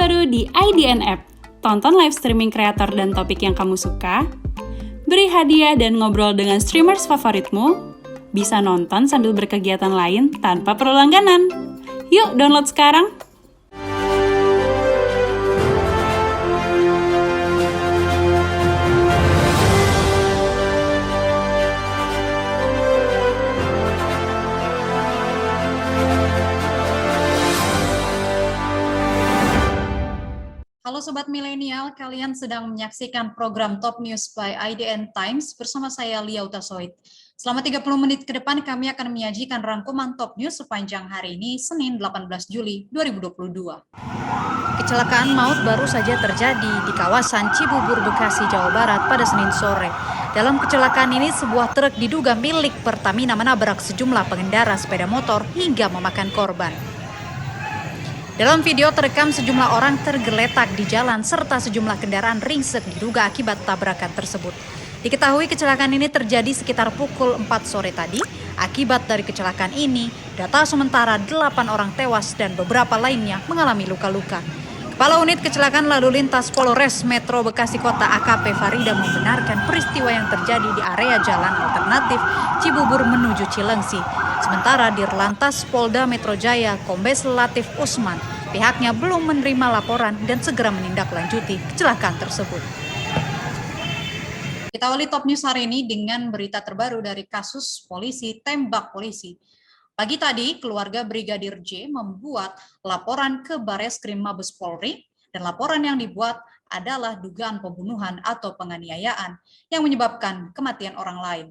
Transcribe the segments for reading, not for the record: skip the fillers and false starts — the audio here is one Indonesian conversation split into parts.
terbaru di IDN App. Tonton live streaming kreator dan topik yang kamu suka, beri hadiah dan ngobrol dengan streamers favoritmu, bisa nonton sambil berkegiatan lain tanpa perlu langganan. Yuk download sekarang! Halo Sobat Milenial, kalian sedang menyaksikan program Top News by IDN Times bersama saya Lia Utasoid. Selama 30 menit ke depan kami akan menyajikan rangkuman Top News sepanjang hari ini, Senin 18 Juli 2022. Kecelakaan maut baru saja terjadi di kawasan Cibubur, Bekasi, Jawa Barat pada Senin sore. Dalam kecelakaan ini, sebuah truk diduga milik Pertamina menabrak sejumlah pengendara sepeda motor hingga memakan korban. Dalam video terekam sejumlah orang tergeletak di jalan serta sejumlah kendaraan ringsek diduga akibat tabrakan tersebut. Diketahui kecelakaan ini terjadi sekitar pukul 4 sore tadi. Akibat dari kecelakaan ini, data sementara 8 orang tewas dan beberapa lainnya mengalami luka-luka. Kepala Unit Kecelakaan Lalu Lintas Polres Metro Bekasi Kota AKP Farida membenarkan peristiwa yang terjadi di area jalan alternatif Cibubur menuju Cilengsi. Sementara Dirlantas Polda Metro Jaya Kombes Latif Usman pihaknya belum menerima laporan dan segera menindaklanjuti kecelakaan tersebut. Kita awali Top News hari ini dengan berita terbaru dari kasus polisi tembak polisi. Pagi tadi, keluarga Brigadir J membuat laporan ke Bareskrim Mabes Polri dan laporan yang dibuat adalah dugaan pembunuhan atau penganiayaan yang menyebabkan kematian orang lain.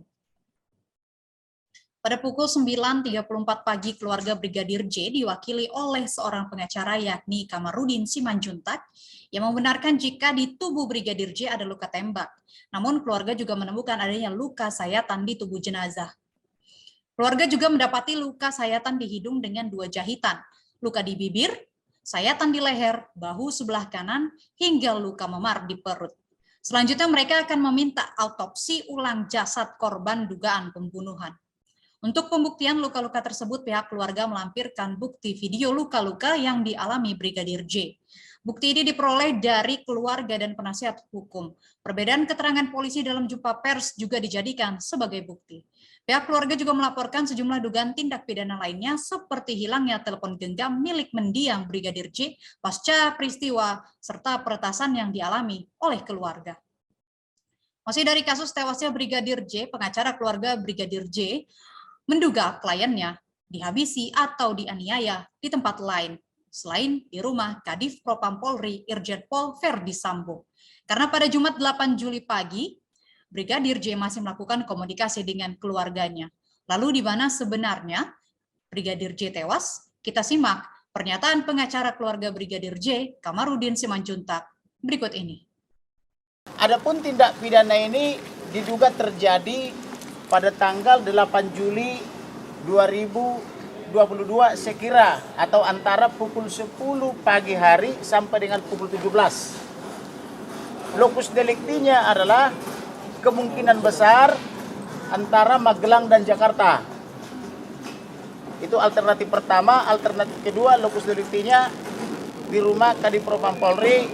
Pada pukul 9.34 pagi, keluarga Brigadir J diwakili oleh seorang pengacara yakni Kamarudin Simanjuntak yang membenarkan jika di tubuh Brigadir J ada luka tembak. Namun keluarga juga menemukan adanya luka sayatan di tubuh jenazah. Keluarga juga mendapati luka sayatan di hidung dengan 2 jahitan, luka di bibir, sayatan di leher, bahu sebelah kanan, hingga luka memar di perut. Selanjutnya mereka akan meminta autopsi ulang jasad korban dugaan pembunuhan. Untuk pembuktian luka-luka tersebut, pihak keluarga melampirkan bukti video luka-luka yang dialami Brigadir J. Bukti ini diperoleh dari keluarga dan penasihat hukum. Perbedaan keterangan polisi dalam jumpa pers juga dijadikan sebagai bukti. Pihak keluarga juga melaporkan sejumlah dugaan tindak pidana lainnya seperti hilangnya telepon genggam milik mendiang Brigadir J pasca peristiwa serta peretasan yang dialami oleh keluarga. Masih dari kasus tewasnya Brigadir J, pengacara keluarga Brigadir J menduga kliennya dihabisi atau dianiaya di tempat lain selain di rumah Kadif Propam Polri Irjen Pol Verdi Sambo. Karena pada Jumat 8 Juli pagi, Brigadir J masih melakukan komunikasi dengan keluarganya. Lalu di mana sebenarnya Brigadir J tewas? Kita simak pernyataan pengacara keluarga Brigadir J, Kamarudin Simanjuntak, berikut ini. Adapun tindak pidana ini diduga terjadi pada tanggal 8 Juli 2022 sekira atau antara pukul 10 pagi hari sampai dengan pukul 17. Lokus deliktinya adalah kemungkinan besar antara Magelang dan Jakarta. Itu alternatif pertama. Alternatif kedua, lokus deliktinya di rumah Kadif Propam Polri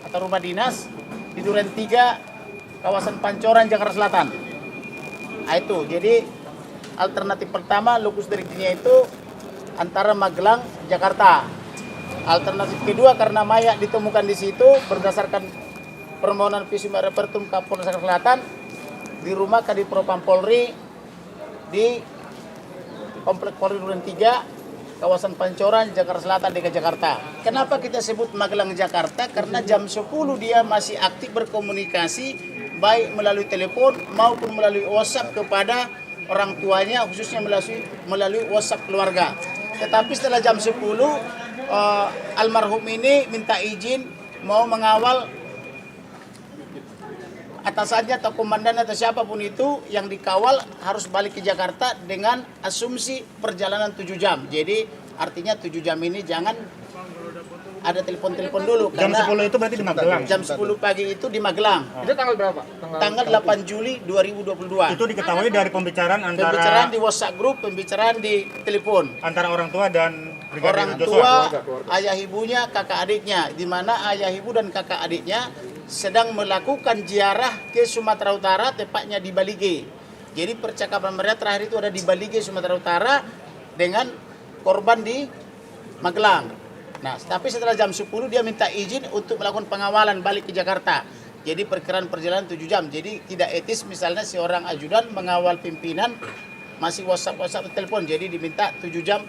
atau rumah dinas di Duren 3, kawasan Pancoran, Jakarta Selatan. Nah, itu, jadi alternatif pertama lokus deliktinya itu antara Magelang, Jakarta. Alternatif kedua karena mayat ditemukan di situ berdasarkan permohonan visum et repertum Kapolres Jakarta Selatan di rumah Kadif Propam Polri di Komplek Polri Duren 3, kawasan Pancoran, Jakarta Selatan, DKI Jakarta. Kenapa kita sebut Magelang Jakarta? Karena jam 10 dia masih aktif berkomunikasi baik melalui telepon maupun melalui WhatsApp kepada orang tuanya, khususnya melalui WhatsApp keluarga. Tetapi setelah jam 10, almarhum ini minta izin mau mengawal atasannya atau komandan atau siapapun itu yang dikawal harus balik ke Jakarta dengan asumsi perjalanan 7 jam. Jadi artinya 7 jam ini jangan ada telepon-telepon dulu. Jam 10 itu berarti di Magelang? Jam 10 pagi itu di Magelang. Itu tanggal berapa? Tanggal 8 Juli 2022. Itu diketahui dari pembicaraan antara... Pembicaraan di WhatsApp grup, pembicaraan di telepon. Antara orang tua dan orang tua, ayah ibunya, kakak adiknya, di mana ayah ibu dan kakak adiknya sedang melakukan ziarah ke Sumatera Utara, tepatnya di Balige. Jadi percakapan mereka terakhir itu ada di Balige, Sumatera Utara dengan korban di Magelang. Nah, tapi setelah jam 10 dia minta izin untuk melakukan pengawalan balik ke Jakarta. Jadi perkiraan perjalanan 7 jam. Jadi tidak etis misalnya seorang ajudan mengawal pimpinan masih WhatsApp telepon. Jadi diminta 7 jam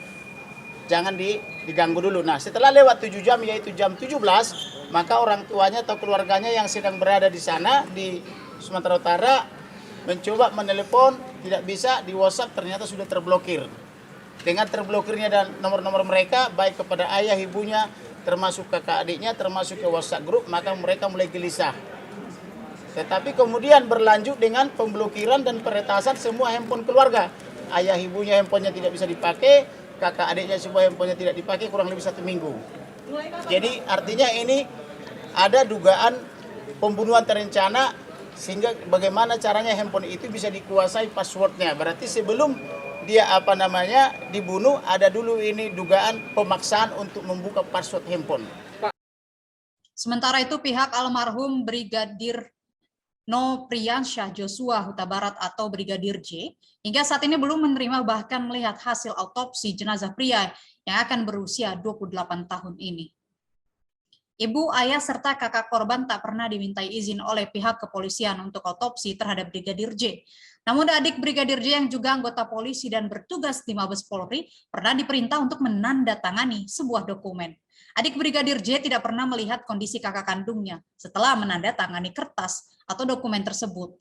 jangan diganggu dulu. Nah, setelah lewat 7 jam yaitu jam 17, maka orang tuanya atau keluarganya yang sedang berada di sana di Sumatera Utara mencoba menelepon, tidak bisa, di WhatsApp ternyata sudah terblokir. Dengan terblokirnya dan nomor-nomor mereka, baik kepada ayah ibunya, termasuk kakak adiknya, termasuk ke WhatsApp grup, maka mereka mulai gelisah. Tetapi kemudian berlanjut dengan pemblokiran dan peretasan semua handphone keluarga. Ayah ibunya handphonenya tidak bisa dipakai, kakak adiknya semua handphonenya tidak dipakai kurang lebih 1 minggu. Jadi artinya ini ada dugaan pembunuhan terencana, sehingga bagaimana caranya handphone itu bisa dikuasai passwordnya. Berarti sebelum dia dibunuh, ada dulu ini dugaan pemaksaan untuk membuka password handphone. Sementara itu pihak almarhum Brigadir Nopriansyah Joshua Huta Barat atau Brigadir J hingga saat ini belum menerima bahkan melihat hasil autopsi jenazah pria yang akan berusia 28 tahun ini. Ibu, ayah, serta kakak korban tak pernah dimintai izin oleh pihak kepolisian untuk autopsi terhadap Brigadir J. Namun adik Brigadir J yang juga anggota polisi dan bertugas di Mabes Polri pernah diperintah untuk menandatangani sebuah dokumen. Adik Brigadir J tidak pernah melihat kondisi kakak kandungnya setelah menandatangani kertas atau dokumen tersebut.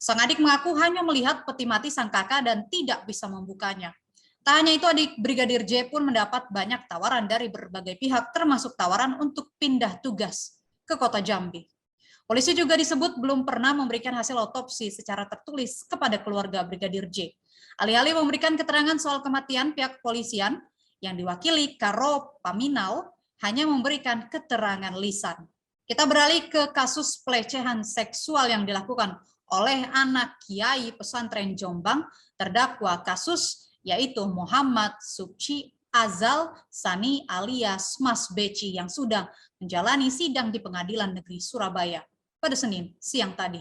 Sang adik mengaku hanya melihat peti mati sang kakak dan tidak bisa membukanya. Tak hanya itu, adik Brigadir J pun mendapat banyak tawaran dari berbagai pihak, termasuk tawaran untuk pindah tugas ke kota Jambi. Polisi juga disebut belum pernah memberikan hasil autopsi secara tertulis kepada keluarga Brigadir J. Alih-alih memberikan keterangan soal kematian, pihak kepolisian yang diwakili Karo Paminal hanya memberikan keterangan lisan. Kita beralih ke kasus pelecehan seksual yang dilakukan oleh anak Kiai Pesantren Jombang, terdakwa kasus yaitu Muhammad Subci Azal Sani alias Mas Beci yang sudah menjalani sidang di Pengadilan Negeri Surabaya pada Senin siang tadi.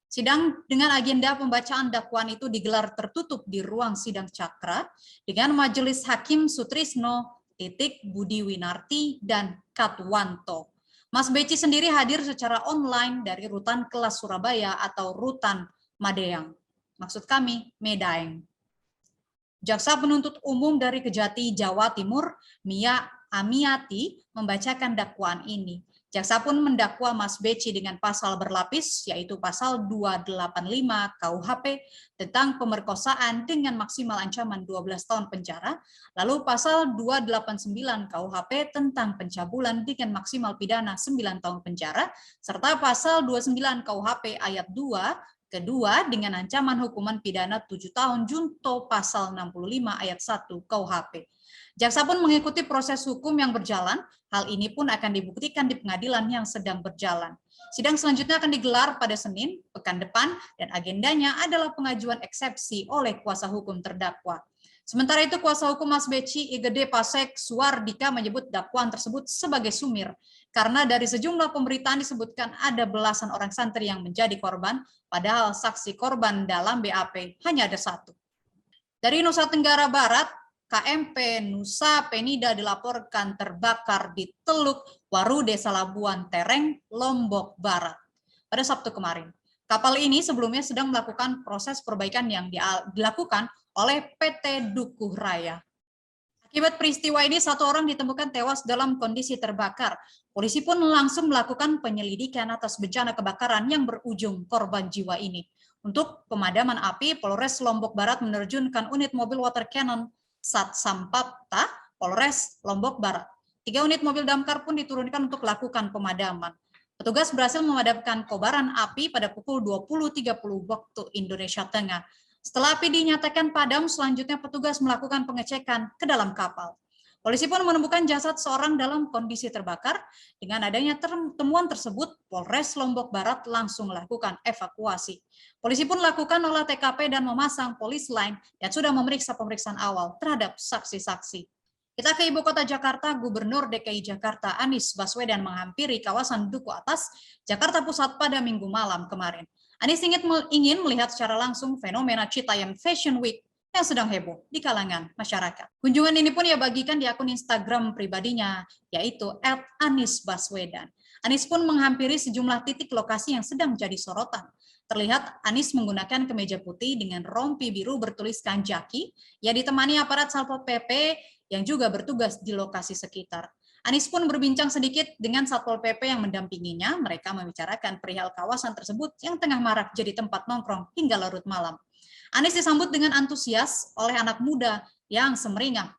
Sidang dengan agenda pembacaan dakwaan itu digelar tertutup di ruang sidang Cakra dengan Majelis Hakim Sutrisno, Titik, Budi Winarti, dan Katwanto. Mas Beci sendiri hadir secara online dari Rutan Kelas Surabaya atau Rutan Madeang. Maksud kami, Medaeng. Jaksa penuntut umum dari Kejati, Jawa Timur, Mia Amiati, membacakan dakwaan ini. Jaksa pun mendakwa Mas Beci dengan pasal berlapis, yaitu pasal 285 KUHP tentang pemerkosaan dengan maksimal ancaman 12 tahun penjara, lalu pasal 289 KUHP tentang pencabulan dengan maksimal pidana 9 tahun penjara, serta pasal 29 KUHP ayat 2 kedua dengan ancaman hukuman pidana 7 tahun junto pasal 65 ayat 1 KUHP. Jaksa pun mengikuti proses hukum yang berjalan. Hal ini pun akan dibuktikan di pengadilan yang sedang berjalan. Sidang selanjutnya akan digelar pada Senin pekan depan dan agendanya adalah pengajuan eksepsi oleh kuasa hukum terdakwa. Sementara itu, kuasa hukum Mas Beci IGD Pasek Suardika menyebut dakwaan tersebut sebagai sumir karena dari sejumlah pemberitaan disebutkan ada belasan orang santri yang menjadi korban, padahal saksi korban dalam BAP hanya ada 1. Dari Nusa Tenggara Barat, KMP Nusa Penida dilaporkan terbakar di Teluk Waru, Desa Labuan Tereng, Lombok Barat pada Sabtu kemarin. Kapal ini sebelumnya sedang melakukan proses perbaikan yang dilakukan oleh PT Dukuh Raya. Akibat peristiwa ini, 1 orang ditemukan tewas dalam kondisi terbakar. Polisi pun langsung melakukan penyelidikan atas bencana kebakaran yang berujung korban jiwa ini. Untuk pemadaman api, Polres Lombok Barat menerjunkan unit mobil water cannon Satsampapta, Polres Lombok Barat. 3 unit mobil damkar pun diturunkan untuk melakukan pemadaman. Petugas berhasil memadamkan kobaran api pada pukul 20.30 waktu Indonesia Tengah. Setelah api dinyatakan padam, selanjutnya petugas melakukan pengecekan ke dalam kapal. Polisi pun menemukan jasad seorang dalam kondisi terbakar. Dengan adanya temuan tersebut, Polres Lombok Barat langsung melakukan evakuasi. Polisi pun lakukan olah TKP dan memasang polis line dan sudah memeriksa pemeriksaan awal terhadap saksi-saksi. Kita ke Ibu Kota Jakarta, Gubernur DKI Jakarta Anies Baswedan menghampiri kawasan Duku Atas, Jakarta Pusat pada Minggu malam kemarin. Anies ingin melihat secara langsung fenomena Citayam Fashion Week yang sedang heboh di kalangan masyarakat. Kunjungan ini pun ia bagikan di akun Instagram pribadinya, yaitu @anisbaswedan. Anies pun menghampiri sejumlah titik lokasi yang sedang jadi sorotan. Terlihat Anies menggunakan kemeja putih dengan rompi biru bertuliskan Jaki, yang ditemani aparat Satpol PP yang juga bertugas di lokasi sekitar. Anies pun berbincang sedikit dengan Satpol PP yang mendampinginya. Mereka membicarakan perihal kawasan tersebut yang tengah marak jadi tempat nongkrong hingga larut malam. Anies disambut dengan antusias oleh anak muda yang semeringah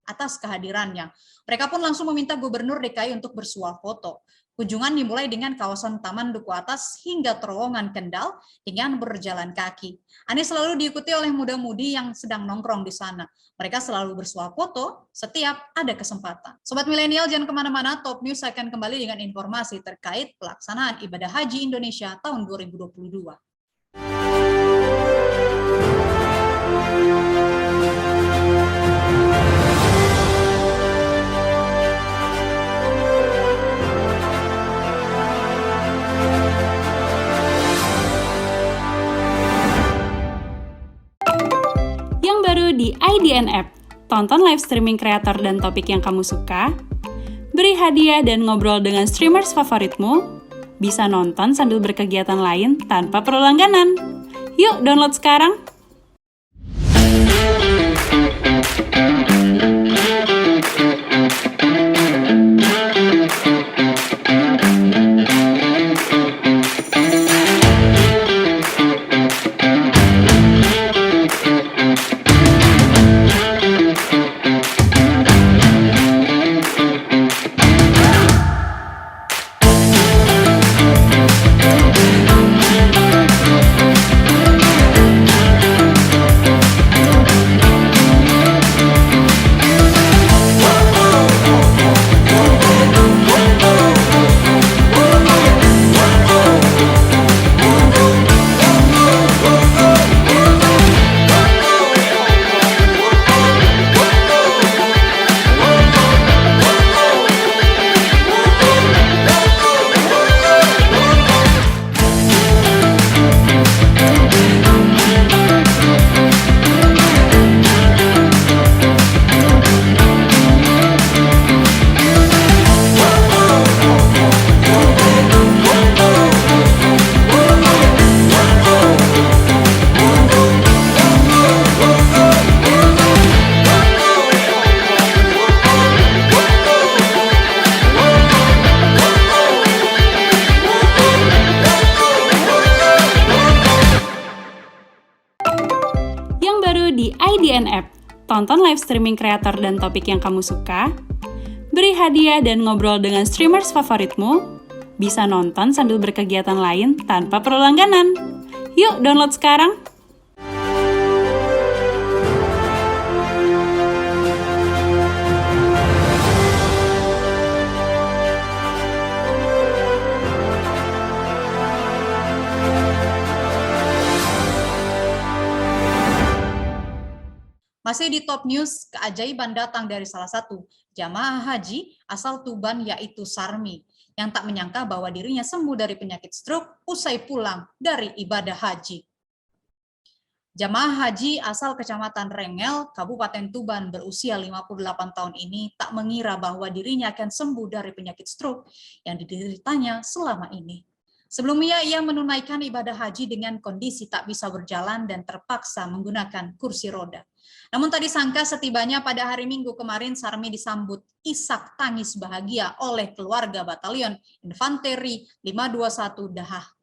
atas kehadirannya. Mereka pun langsung meminta Gubernur DKI untuk bersuah foto. Kunjungan dimulai dengan kawasan Taman Duku Atas hingga terowongan Kendal dengan berjalan kaki. Anies selalu diikuti oleh muda-mudi yang sedang nongkrong di sana. Mereka selalu bersuah foto setiap ada kesempatan. Sobat milenial, jangan kemana-mana, Top News akan kembali dengan informasi terkait pelaksanaan ibadah haji Indonesia tahun 2022. Yang baru di IDN App, tonton live streaming kreator dan topik yang kamu suka, beri hadiah dan ngobrol dengan streamers favoritmu, bisa nonton sambil berkegiatan lain tanpa perlu langganan. Yuk download sekarang! Di IDN App, tonton live streaming kreator dan topik yang kamu suka, beri hadiah dan ngobrol dengan streamers favoritmu, bisa nonton sambil berkegiatan lain tanpa perlu langganan. Yuk download sekarang! Masih di Top News, keajaiban datang dari salah satu jamaah haji asal Tuban, yaitu Sarmi, yang tak menyangka bahwa dirinya sembuh dari penyakit stroke usai pulang dari ibadah haji. Jamaah haji asal Kecamatan Rengel, Kabupaten Tuban berusia 58 tahun ini tak mengira bahwa dirinya akan sembuh dari penyakit stroke yang dideritanya selama ini. Sebelumnya ia menunaikan ibadah haji dengan kondisi tak bisa berjalan dan terpaksa menggunakan kursi roda. Namun tak disangka setibanya pada hari Minggu kemarin, Sarmi disambut isak tangis bahagia oleh keluarga Batalion Infanteri 521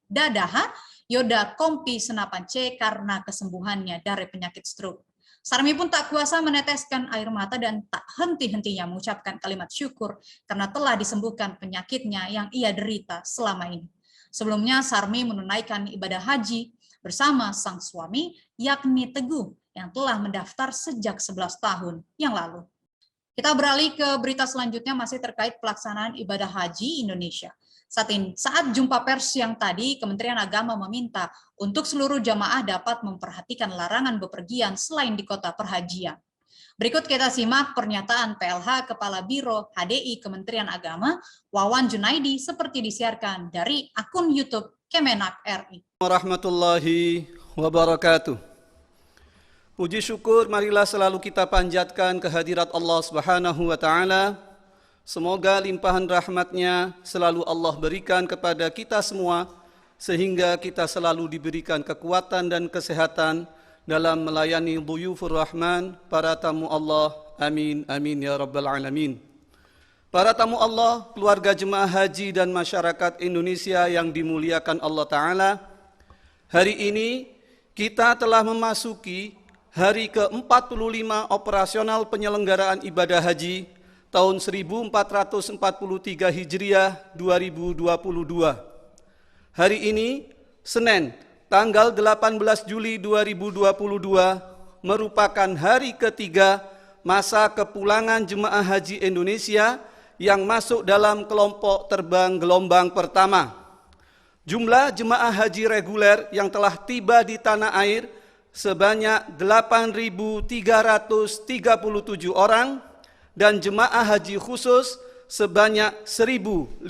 Dadaha Yoda Kompi Senapan C karena kesembuhannya dari penyakit stroke. Sarmi pun tak kuasa meneteskan air mata dan tak henti-hentinya mengucapkan kalimat syukur karena telah disembuhkan penyakitnya yang ia derita selama ini. Sebelumnya Sarmi menunaikan ibadah haji bersama sang suami yakni Teguh yang telah mendaftar sejak 11 tahun yang lalu. Kita beralih ke berita selanjutnya masih terkait pelaksanaan ibadah haji Indonesia. Saat jumpa pers yang tadi, Kementerian Agama meminta untuk seluruh jamaah dapat memperhatikan larangan bepergian selain di kota perhajian. Berikut kita simak pernyataan PLH Kepala Biro HDI Kementerian Agama, Wawan Junaidi, seperti disiarkan dari akun YouTube Kemenak RI. Warahmatullahi wabarakatuh. Puji syukur marilah selalu kita panjatkan kehadirat Allah Subhanahu wa taala. Semoga limpahan rahmat-Nya selalu Allah berikan kepada kita semua sehingga kita selalu diberikan kekuatan dan kesehatan dalam melayani dhuyufur rahman, para tamu Allah. Amin amin ya rabbal alamin. Para tamu Allah, keluarga jemaah haji dan masyarakat Indonesia yang dimuliakan Allah taala. Hari ini kita telah memasuki hari ke-45 operasional penyelenggaraan ibadah haji tahun 1443 Hijriah 2022. Hari ini, Senin, tanggal 18 Juli 2022, merupakan hari ketiga masa kepulangan jemaah haji Indonesia yang masuk dalam kelompok terbang gelombang pertama. Jumlah jemaah haji reguler yang telah tiba di tanah air sebanyak 8.337 orang dan jemaah haji khusus sebanyak 1.536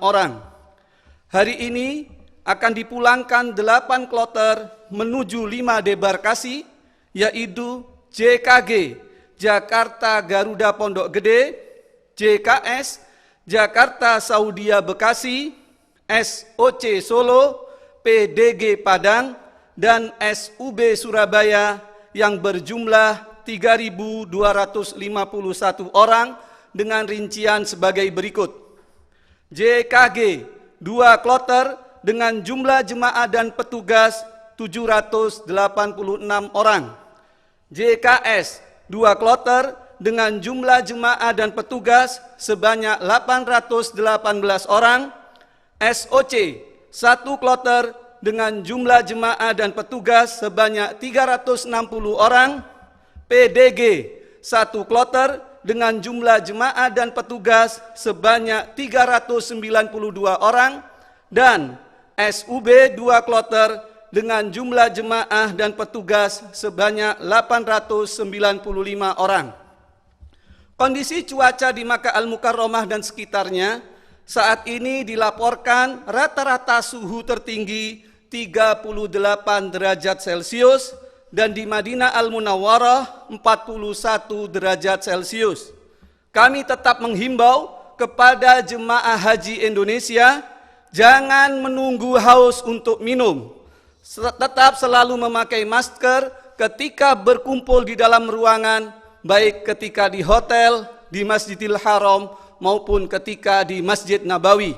orang. Hari ini akan dipulangkan 8 kloter menuju 5 debarkasi, yaitu JKG, Jakarta Garuda Pondok Gede, JKS, Jakarta Saudia Bekasi, SOC Solo, PDG Padang, dan SUB Surabaya yang berjumlah 3.251 orang dengan rincian sebagai berikut. JKG 2 kloter dengan jumlah jemaah dan petugas 786 orang. JKS 2 kloter dengan jumlah jemaah dan petugas sebanyak 818 orang. SOC 1 kloter dengan jumlah jemaah dan petugas sebanyak 360 orang, PDG 1 kloter dengan jumlah jemaah dan petugas sebanyak 392 orang, dan SUB 2 kloter dengan jumlah jemaah dan petugas sebanyak 895 orang. Kondisi cuaca di Makkah Al-Mukarramah dan sekitarnya saat ini dilaporkan rata-rata suhu tertinggi 38 derajat Celcius dan di Madinah Al-Munawwarah 41 derajat Celcius. Kami tetap menghimbau kepada jemaah haji Indonesia jangan menunggu haus untuk minum. Tetap selalu memakai masker ketika berkumpul di dalam ruangan, baik ketika di hotel, di Masjidil Haram maupun ketika di Masjid Nabawi.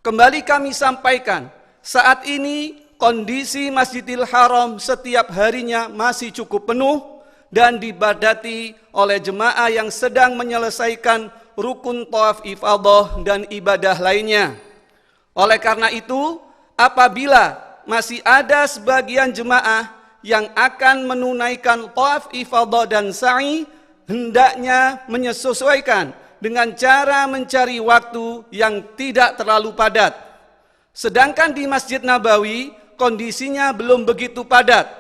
Kembali kami sampaikan, saat ini kondisi Masjidil Haram setiap harinya masih cukup penuh dan dibadati oleh jemaah yang sedang menyelesaikan rukun tawaf ifadah dan ibadah lainnya. Oleh karena itu, apabila masih ada sebagian jemaah yang akan menunaikan tawaf ifadah dan sa'i, hendaknya menyesuaikan dengan cara mencari waktu yang tidak terlalu padat. Sedangkan di Masjid Nabawi kondisinya belum begitu padat.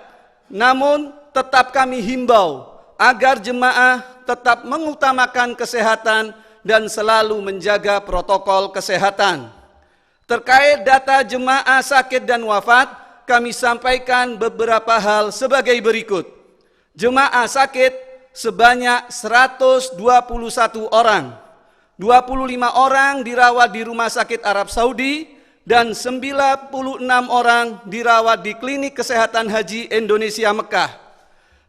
Namun tetap kami himbau agar jemaah tetap mengutamakan kesehatan dan selalu menjaga protokol kesehatan. Terkait data jemaah sakit dan wafat, kami sampaikan beberapa hal sebagai berikut. Jemaah sakit sebanyak 121 orang. 25 orang dirawat di Rumah Sakit Arab Saudi dan 96 orang dirawat di Klinik Kesehatan Haji Indonesia Mekah.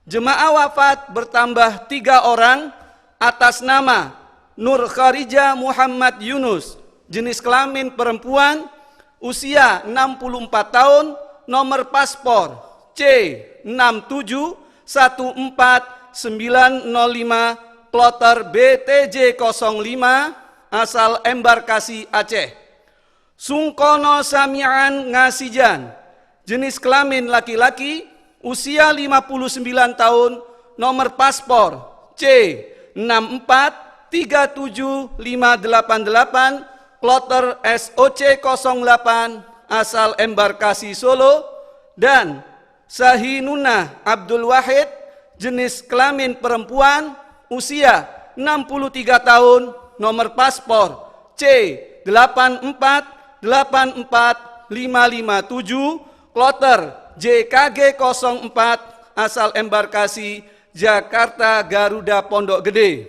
Jemaah wafat bertambah 3 orang atas nama Nur Kharija Muhammad Yunus, jenis kelamin perempuan, usia 64 tahun, nomor paspor C6714905, kloter BTJ 05, asal embarkasi Aceh. Sungkono Samian Ngasijan, jenis kelamin laki-laki, usia 59 tahun, nomor paspor C6437588 kloter SOC 08 asal embarkasi Solo, dan Sahinuna Abdul Wahid jenis kelamin perempuan usia 63 tahun nomor paspor C8484557 kloter JKG 04 asal embarkasi Jakarta Garuda Pondok Gede,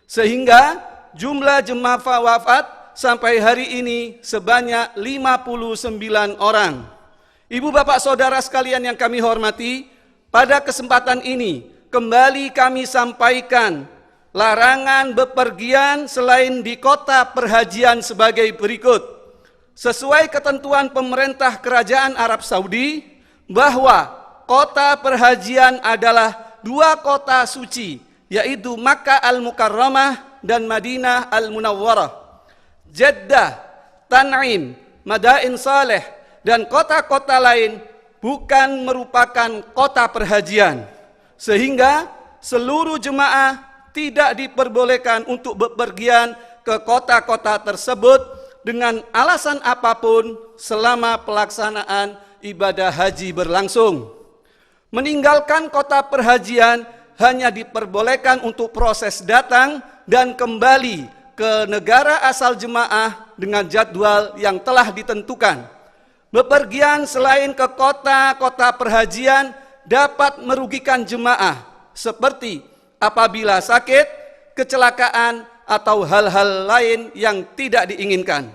sehingga jumlah jemaah wafat sampai hari ini sebanyak 59 orang. Ibu bapak saudara sekalian yang kami hormati, pada kesempatan ini kembali kami sampaikan larangan bepergian selain di kota perhajian sebagai berikut. Sesuai ketentuan pemerintah Kerajaan Arab Saudi bahwa kota perhajian adalah dua kota suci, yaitu Makkah Al-Mukarramah dan Madinah Al-Munawwarah. Jeddah, Tan'im, Madain Saleh, dan kota-kota lain bukan merupakan kota perhajian, sehingga seluruh jemaah tidak diperbolehkan untuk bepergian ke kota-kota tersebut dengan alasan apapun selama pelaksanaan ibadah haji berlangsung. Meninggalkan kota perhajian hanya diperbolehkan untuk proses datang dan kembali ke negara asal jemaah dengan jadwal yang telah ditentukan. Bepergian selain ke kota-kota perhajian dapat merugikan jemaah, seperti apabila sakit, kecelakaan, atau hal-hal lain yang tidak diinginkan.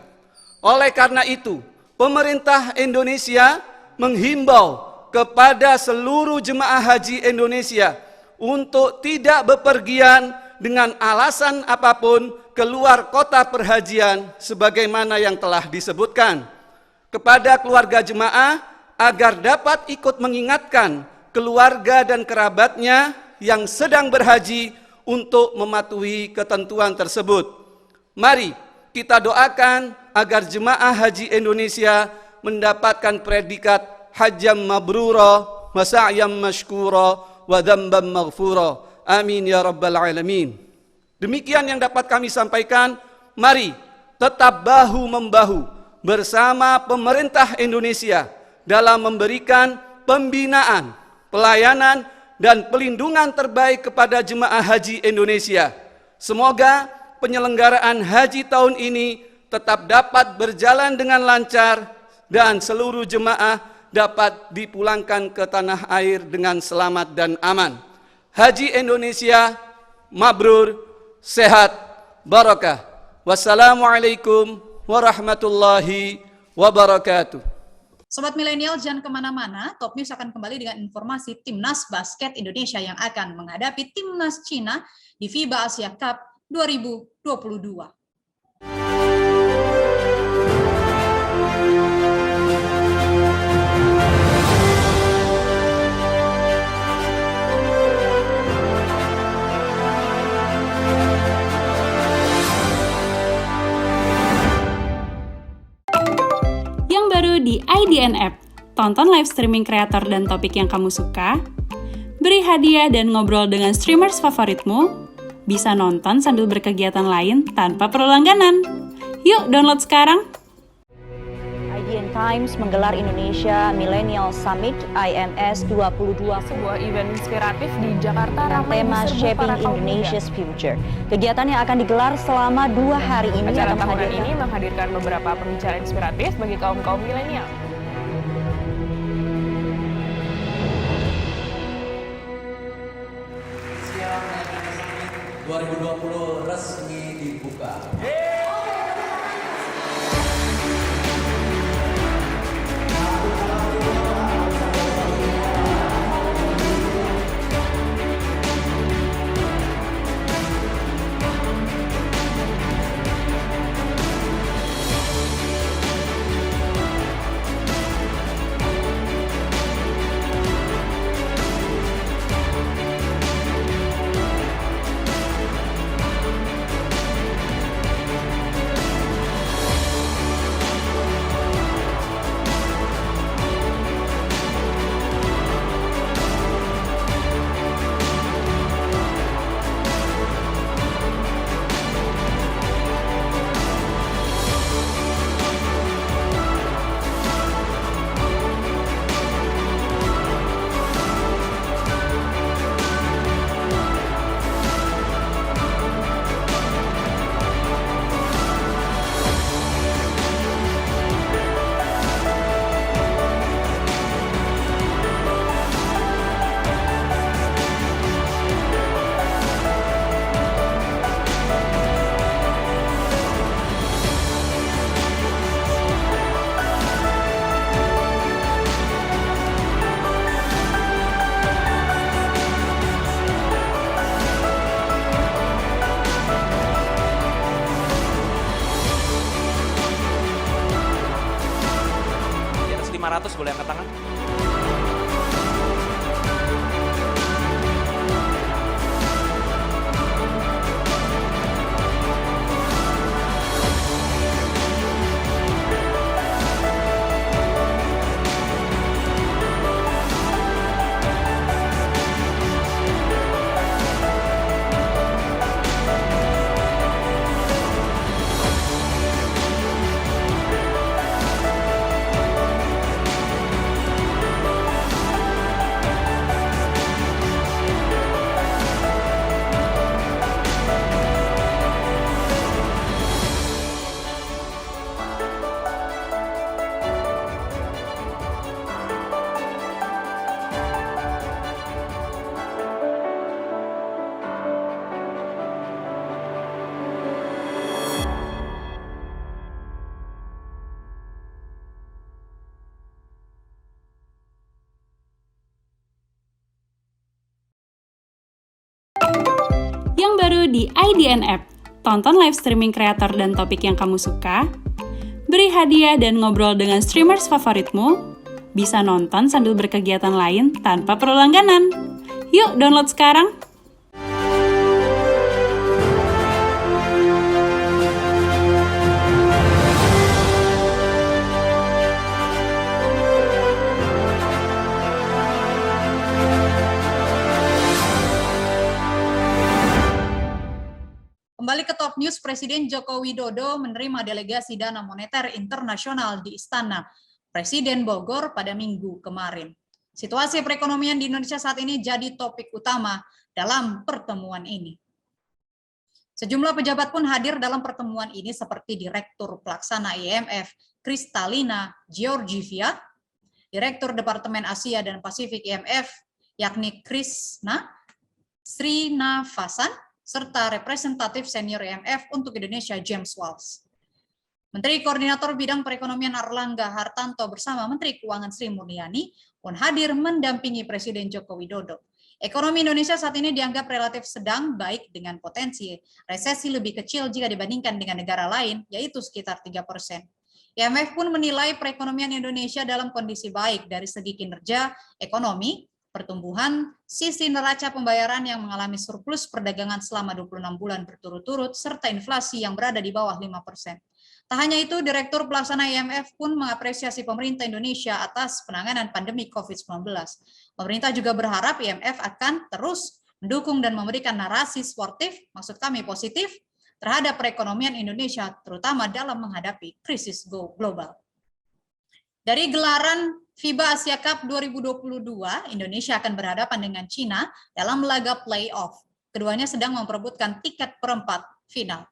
Oleh karena itu, pemerintah Indonesia menghimbau kepada seluruh jemaah haji Indonesia untuk tidak bepergian dengan alasan apapun keluar kota perhajian sebagaimana yang telah disebutkan. Kepada keluarga jemaah agar dapat ikut mengingatkan keluarga dan kerabatnya yang sedang berhaji untuk mematuhi ketentuan tersebut. Mari kita doakan agar jemaah haji Indonesia mendapatkan predikat hajjam mabrura wa sa'yam mashkura wa dzamban maghfura. Amin ya rabbal alamin. Demikian yang dapat kami sampaikan. Mari tetap bahu-membahu bersama pemerintah Indonesia dalam memberikan pembinaan, pelayanan, dan pelindungan terbaik kepada jemaah haji Indonesia. Semoga penyelenggaraan haji tahun ini tetap dapat berjalan dengan lancar dan seluruh jemaah dapat dipulangkan ke tanah air dengan selamat dan aman. Haji Indonesia mabrur, sehat, barakah. Wassalamualaikum warahmatullahi wabarakatuh. Sobat milenial, jangan kemana-mana. Top News akan kembali dengan informasi Timnas Basket Indonesia yang akan menghadapi Timnas Cina di FIBA Asia Cup 2022. Baru di IDN App. Tonton live streaming kreator dan topik yang kamu suka, beri hadiah dan ngobrol dengan streamers favoritmu, bisa nonton sambil berkegiatan lain tanpa perlu langganan. Yuk download sekarang! IDN Times menggelar Indonesia Millennial Summit IMS 22, sebuah event inspiratif di Jakarta dengan tema Shaping Indonesia's Future. Kegiatan yang akan digelar selama 2 hari ini acara akan tahunan ini menghadirkan beberapa pembicara inspiratif bagi kaum-kaum milenial. Siang 2020 resmi dibuka. 100 boleh angkat tangan. Yang baru di IDN App, tonton live streaming kreator dan topik yang kamu suka, beri hadiah dan ngobrol dengan streamers favoritmu, bisa nonton sambil berkegiatan lain tanpa perlu langganan. Yuk download sekarang! Kembali ke top news, Presiden Joko Widodo menerima delegasi Dana Moneter Internasional di Istana Presiden Bogor pada Minggu kemarin. Situasi perekonomian di Indonesia saat ini jadi topik utama dalam pertemuan ini. Sejumlah pejabat pun hadir dalam pertemuan ini seperti Direktur Pelaksana IMF Kristalina Georgieva, Direktur Departemen Asia dan Pasifik IMF yakni Krishna Srinivasan, serta representatif senior IMF untuk Indonesia James Walsh. Menteri Koordinator Bidang Perekonomian Airlangga Hartarto bersama Menteri Keuangan Sri Mulyani pun hadir mendampingi Presiden Joko Widodo. Ekonomi Indonesia saat ini dianggap relatif sedang baik dengan potensi resesi lebih kecil jika dibandingkan dengan negara lain, yaitu sekitar 3%. IMF pun menilai perekonomian Indonesia dalam kondisi baik dari segi kinerja ekonomi, pertumbuhan, sisi neraca pembayaran yang mengalami surplus perdagangan selama 26 bulan berturut-turut, serta inflasi yang berada di bawah 5%. Tak hanya itu, Direktur Pelaksana IMF pun mengapresiasi pemerintah Indonesia atas penanganan pandemi COVID-19. Pemerintah juga berharap IMF akan terus mendukung dan memberikan narasi sportif, maksud kami positif, terhadap perekonomian Indonesia, terutama dalam menghadapi krisis global. Dari gelaran FIBA Asia Cup 2022, Indonesia akan berhadapan dengan Cina dalam laga play-off. Keduanya sedang memperebutkan tiket perempat final.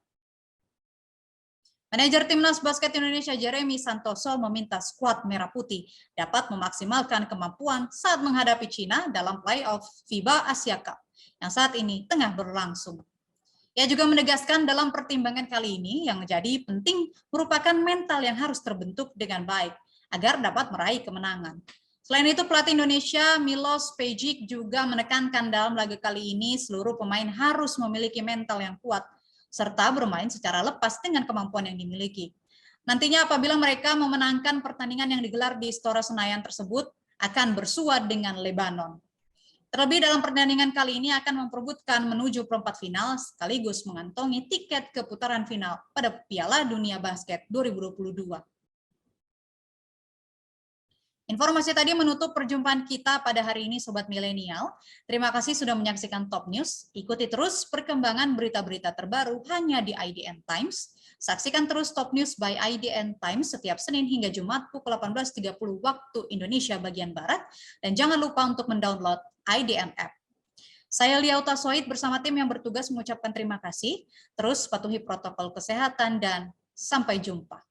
Manajer Timnas Basket Indonesia Jeremy Santoso meminta skuad Merah Putih dapat memaksimalkan kemampuan saat menghadapi Cina dalam play-off FIBA Asia Cup yang saat ini tengah berlangsung. Ia juga menegaskan dalam pertimbangan kali ini yang menjadi penting merupakan mental yang harus terbentuk dengan baik agar dapat meraih kemenangan. Selain itu, pelatih Indonesia Milos Pejic juga menekankan dalam laga kali ini seluruh pemain harus memiliki mental yang kuat serta bermain secara lepas dengan kemampuan yang dimiliki. Nantinya apabila mereka memenangkan pertandingan yang digelar di Istora Senayan tersebut akan bersuat dengan Lebanon. Terlebih dalam pertandingan kali ini akan memperebutkan menuju perempat final sekaligus mengantongi tiket ke putaran final pada Piala Dunia Basket 2022. Informasi tadi menutup perjumpaan kita pada hari ini Sobat Milenial. Terima kasih sudah menyaksikan Top News. Ikuti terus perkembangan berita-berita terbaru hanya di IDN Times. Saksikan terus Top News by IDN Times setiap Senin hingga Jumat pukul 18.30 waktu Indonesia bagian Barat. Dan jangan lupa untuk mendownload IDN App. Saya Liauta Soid bersama tim yang bertugas mengucapkan terima kasih. Terus patuhi protokol kesehatan dan sampai jumpa.